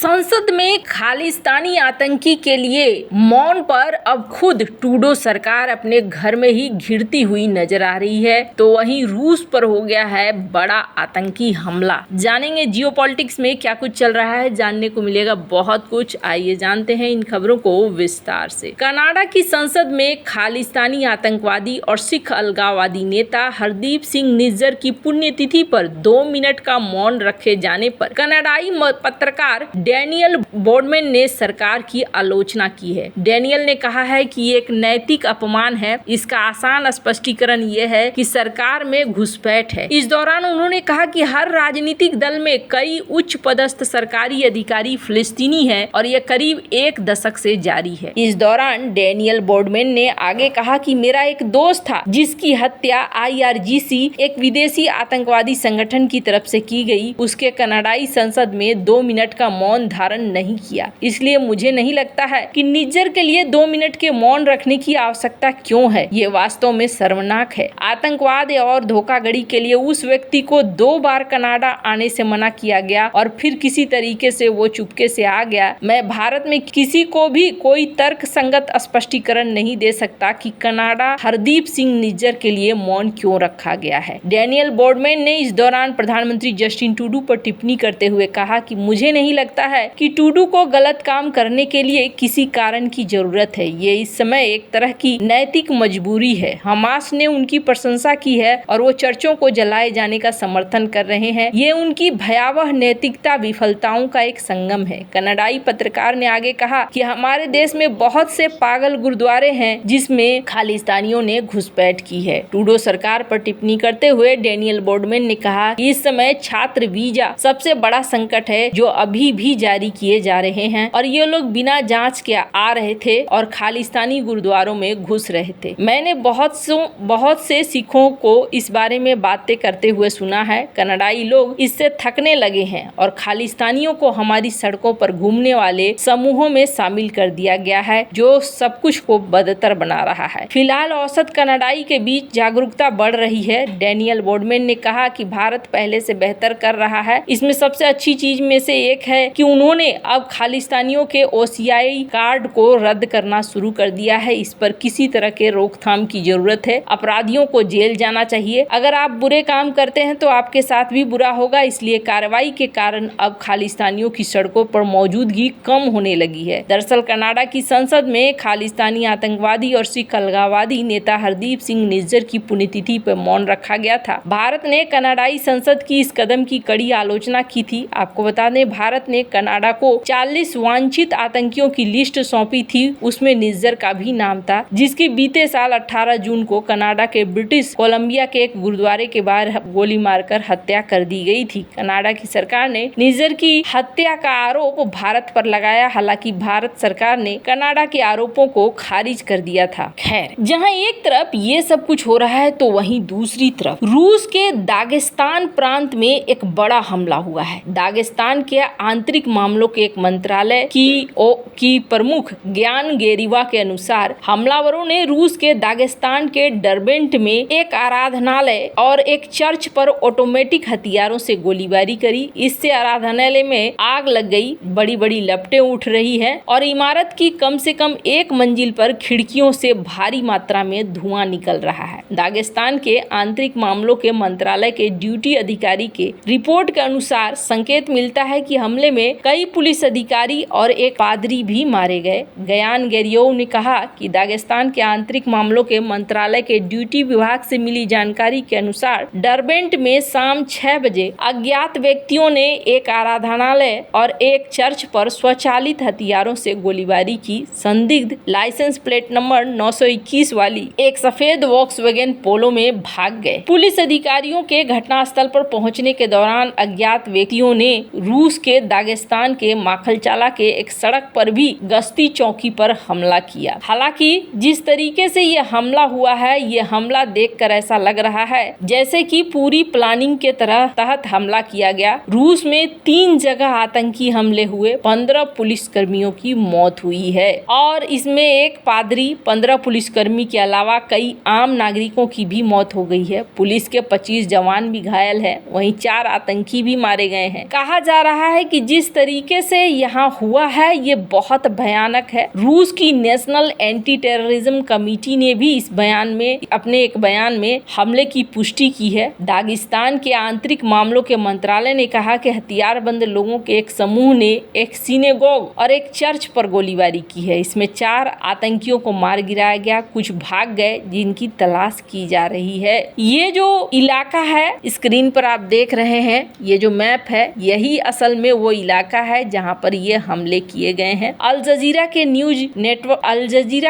संसद में खालिस्तानी आतंकी के लिए मौन पर अब खुद ट्रूडो सरकार अपने घर में ही घिरती हुई नजर आ रही है, तो वहीं रूस पर हो गया है बड़ा आतंकी हमला। जानेंगे जियोपॉलिटिक्स में क्या कुछ चल रहा है, जानने को मिलेगा बहुत कुछ। आइए जानते हैं इन खबरों को विस्तार से। कनाडा की संसद में खालिस्तानी आतंकवादी और सिख अलगाववादी नेता हरदीप सिंह निज्जर की पुण्यतिथि पर 2 मिनट का मौन रखे जाने पर कनाडाई पत्रकार डैनियल बोर्डमैन ने सरकार की आलोचना की है। डैनियल ने कहा है कि ये एक नैतिक अपमान है। इसका आसान स्पष्टीकरण ये है कि सरकार में घुसपैठ है। इस दौरान उन्होंने कहा कि हर राजनीतिक दल में कई उच्च पदस्थ सरकारी अधिकारी फिलिस्तीनी है और यह करीब 1 दशक से जारी है। इस दौरान डैनियल बोर्डमैन ने आगे कहा कि मेरा एक दोस्त था जिसकी हत्या IRGC एक विदेशी आतंकवादी संगठन की तरफ से की गई। उसके कनाडाई संसद में 2 मिनट का मौन धारण नहीं किया। इसलिए मुझे नहीं लगता है कि निज्जर के लिए 2 मिनट के मौन रखने की आवश्यकता क्यों है। ये वास्तव में शर्मनाक है। आतंकवाद और धोखाधड़ी के लिए उस व्यक्ति को 2 बार कनाडा आने से मना किया गया और फिर किसी तरीके से वो चुपके से आ गया। मैं भारत में किसी को भी कोई तर्क संगत स्पष्टीकरण नहीं दे सकता कि कनाडा हरदीप सिंह निज्जर के लिए मौन क्यों रखा गया है। डैनियल बोर्डमैन ने इस दौरान प्रधानमंत्री जस्टिन ट्रूडो पर टिप्पणी करते हुए कहा कि मुझे नहीं लगता है कि ट्रूडो को गलत काम करने के लिए किसी कारण की जरूरत है। ये इस समय एक तरह की नैतिक मजबूरी है। हमास ने उनकी प्रशंसा की है और वो चर्चों को जलाए जाने का समर्थन कर रहे हैं। ये उनकी भयावह नैतिकता विफलताओं का एक संगम है। कनाडाई पत्रकार ने आगे कहा कि हमारे देश में बहुत से पागल गुरुद्वारे हैं जिसमें खालिस्तानियों ने घुसपैठ की है। ट्रूडो सरकार पर टिप्पणी करते हुए डैनियल बोर्डमैन ने कहा कि इस समय छात्र वीजा सबसे बड़ा संकट है जो अभी भी जारी किए जा रहे हैं और ये लोग बिना जांच के आ रहे थे और खालिस्तानी गुरुद्वारों में घुस रहे थे। मैंने बहुत से सिखों को इस बारे में बातें करते हुए सुना है। कनाडाई लोग इससे थकने लगे हैं और खालिस्तानियों को हमारी सड़कों पर घूमने वाले समूहों में शामिल कर दिया गया है जो सब कुछ को बदतर बना रहा है। फिलहाल औसत कनाडाई के बीच जागरूकता बढ़ रही है। डैनियल बोर्डमैन ने कहा कि भारत पहले से बेहतर कर रहा है। इसमें सबसे अच्छी चीज में से एक है कि उन्होंने अब खालिस्तानियों के OCI कार्ड को रद्द करना शुरू कर दिया है। इस पर किसी तरह के रोकथाम की जरूरत है। अपराधियों को जेल जाना चाहिए। अगर आप बुरे काम करते हैं तो आपके साथ भी बुरा होगा। इसलिए कार्रवाई के कारण अब खालिस्तानियों की सड़कों पर मौजूदगी कम होने लगी है। दरअसल कनाडा की संसद में खालिस्तानी आतंकवादी और सिख अलगाववादी नेता हरदीप सिंह निज्जर की पुण्यतिथि पर मौन रखा गया था। भारत ने कनाडाई संसद की इस कदम की कड़ी आलोचना की थी। आपको बता दें, भारत ने कनाडा को 40 वांछित आतंकियों की लिस्ट सौंपी थी। उसमें निज्जर का भी नाम था, जिसकी बीते साल 18 जून को कनाडा के ब्रिटिश कोलंबिया के एक गुरुद्वारे के बाहर गोली मारकर हत्या कर दी गई थी। कनाडा की सरकार ने निज्जर की हत्या का आरोप भारत पर लगाया। हालांकि भारत सरकार ने कनाडा के आरोपों को खारिज कर दिया था। खैर, जहां एक तरफ ये सब कुछ हो रहा है तो वहीं दूसरी तरफ रूस के दागिस्तान प्रांत में एक बड़ा हमला हुआ है। दागिस्तान के आंतरिक मामलों के एक मंत्रालय की प्रमुख ज्ञान गेरिवा के अनुसार हमलावरों ने रूस के दागिस्तान के डरबेंट में एक आराधनालय और एक चर्च पर ऑटोमेटिक हथियारों से गोलीबारी करी। इससे आराधनालय में आग लग गई। बड़ी बड़ी लपटें उठ रही है और इमारत की कम से कम 1 मंजिल पर खिड़कियों से भारी मात्रा में धुआं निकल रहा है। दागिस्तान के आंतरिक मामलों के मंत्रालय के ड्यूटी अधिकारी के रिपोर्ट के अनुसार संकेत मिलता है कि हमले में कई पुलिस अधिकारी और एक पादरी भी मारे गए। गयान गेरियोव ने कहा कि दागिस्तान के आंतरिक मामलों के मंत्रालय के ड्यूटी विभाग से मिली जानकारी के अनुसार डरबेंट में शाम 6 बजे अज्ञात व्यक्तियों ने एक आराधनालय और एक चर्च पर स्वचालित हथियारों से गोलीबारी की। संदिग्ध लाइसेंस प्लेट नंबर 921 वाली एक सफेद वॉक्सवैगन पोलो में भाग गए। पुलिस अधिकारियों के घटनास्थल पर पहुंचने के दौरान अज्ञात व्यक्तियों ने रूस के दागिस्तान के माखलचाला के एक सड़क पर भी गश्ती चौकी पर हमला किया। हालांकि जिस तरीके से ये हमला हुआ है, ये हमला देखकर ऐसा लग रहा है जैसे कि पूरी प्लानिंग के तहत हमला किया गया। रूस में 3 जगह आतंकी हमले हुए, 15 पुलिसकर्मियों की मौत हुई है और इसमें एक पादरी, 15 पुलिसकर्मी के अलावा कई आम नागरिकों की भी मौत हो गई है। पुलिस के 25 जवान भी घायल हैं, वहीं 4 आतंकी भी मारे गए हैं। कहा जा रहा है कि जिस जिस तरीके से यहाँ हुआ है ये बहुत भयानक है। रूस की नेशनल एंटी टेररिज्म कमेटी ने भी इस बयान में अपने एक बयान में हमले की पुष्टि की है। दागिस्तान के आंतरिक मामलों के मंत्रालय ने कहा कि हथियारबंद लोगों के एक समूह ने एक सिनेगोग और एक चर्च पर गोलीबारी की है। इसमें 4 आतंकियों को मार गिराया गया, कुछ भाग गए जिनकी तलाश की जा रही है। ये जो इलाका है स्क्रीन पर आप देख रहे हैं, ये जो मैप है यही असल में वो इलाका है जहां पर ये हमले किए गए हैं। अल जजीरा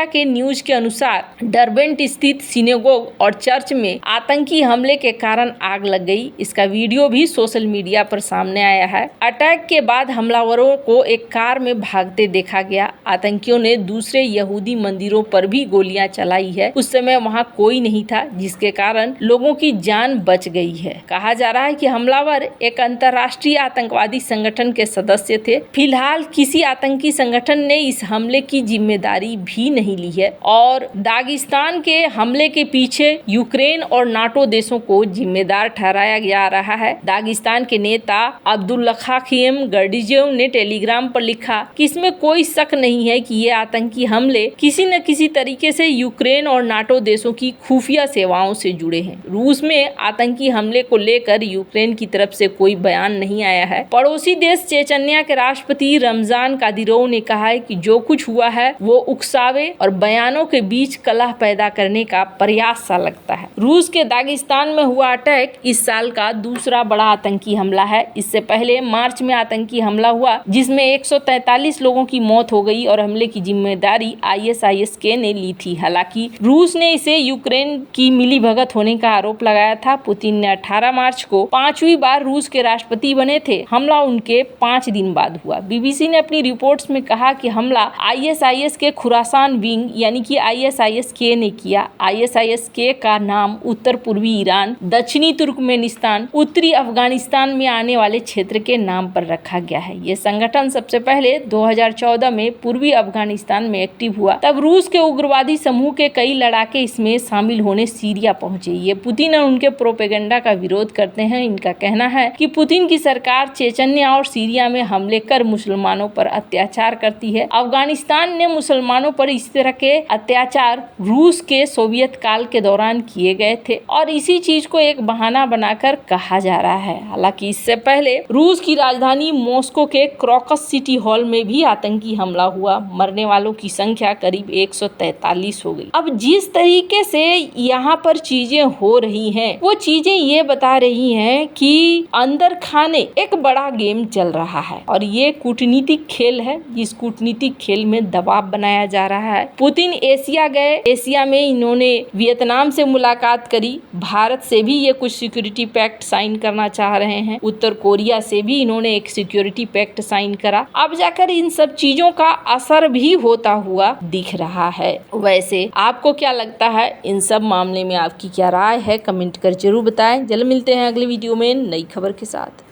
के न्यूज के अनुसार डरबेंट स्थित सिनेगोग और चर्च में आतंकी हमले के कारण आग लग गई। इसका वीडियो भी सोशल मीडिया पर सामने आया है। अटैक के बाद हमलावरों को एक कार में भागते देखा गया। आतंकियों ने दूसरे यहूदी मंदिरों पर भी गोलियां चलाई है। उस समय वहां कोई नहीं था जिसके कारण लोगों की जान बच गई है। कहा जा रहा है कि हमलावर एक अंतर्राष्ट्रीय आतंकवादी संगठन के सदस्य थे। फिलहाल किसी आतंकी संगठन ने इस हमले की जिम्मेदारी भी नहीं ली है और दागिस्तान के हमले के पीछे यूक्रेन और नाटो देशों को जिम्मेदार ठहराया जा रहा है। दागिस्तान के नेता अब्दुल्लाखिम गर्डिजेव ने टेलीग्राम पर लिखा कि इसमें कोई शक नहीं है कि ये आतंकी हमले किसी न किसी तरीके से यूक्रेन और नाटो देशों की खुफिया सेवाओं से जुड़े हैं। रूस में आतंकी हमले को लेकर यूक्रेन की तरफ से कोई बयान नहीं आया है। पड़ोसी देश चेचन्या के राष्ट्रपति रमजान कादिरोव ने कहा है कि जो कुछ हुआ है वो उकसावे और बयानों के बीच कलह पैदा करने का प्रयास सा लगता है। रूस के दागिस्तान में हुआ अटैक इस साल का दूसरा बड़ा आतंकी हमला है। इससे पहले मार्च में आतंकी हमला हुआ जिसमें 143 लोगों की मौत हो गई और हमले की जिम्मेदारी ISIS ने ली थी। हालांकि रूस ने इसे यूक्रेन की मिलीभगत होने का आरोप लगाया था। पुतिन ने 18 मार्च को 5वीं बार रूस के राष्ट्रपति बने थे। हमला उनके 5 दिन बाद हुआ। BBC ने अपनी रिपोर्ट्स में कहा कि हमला ISIS के खुरासान विंग यानी कि ISIS-K ने किया। ISIS-K का नाम उत्तर पूर्वी ईरान, दक्षिणी तुर्कमेनिस्तान, उत्तरी अफगानिस्तान में आने वाले क्षेत्र के नाम पर रखा गया है। ये संगठन सबसे पहले 2014 में पूर्वी अफगानिस्तान में एक्टिव हुआ। तब रूस के उग्रवादी समूह के कई लड़ाके इसमें शामिल होने सीरिया पहुंचे। ये पुतिन और उनके प्रोपेगेंडा का विरोध करते हैं। इनका कहना है कि पुतिन की सरकार चेचन्या और सीरिया में हमले कर मुसलमानों पर अत्याचार करती है। अफगानिस्तान ने मुसलमानों पर इस तरह के अत्याचार रूस के सोवियत काल के दौरान किए गए थे और इसी चीज को एक बहाना बनाकर कहा जा रहा है। हालांकि इससे पहले रूस की राजधानी मॉस्को के क्रोकस सिटी हॉल में भी आतंकी हमला हुआ। मरने वालों की संख्या करीब 143 हो गई। अब जिस तरीके से यहाँ पर चीजें हो रही हैं वो चीजें ये बता रही हैं कि अंदर खाने एक बड़ा गेम चल रहा है और ये कूटनीतिक खेल है। इस कूटनीतिक खेल में दबाव बनाया जा रहा है। पुतिन एशिया गए, एशिया में इन्होंने वियतनाम से मुलाकात करी। भारत से भी ये कुछ सिक्योरिटी पैक्ट साइन करना चाह रहे हैं। उत्तर कोरिया से भी इन्होंने एक सिक्योरिटी पैक्ट साइन करा। अब जाकर इन सब चीजों का असर भी होता हुआ दिख रहा है। वैसे आपको क्या लगता है इन सब मामले में आपकी क्या राय है? कमेंट कर जरूर बताएं। जल्द मिलते हैं अगले वीडियो में नई खबर के साथ।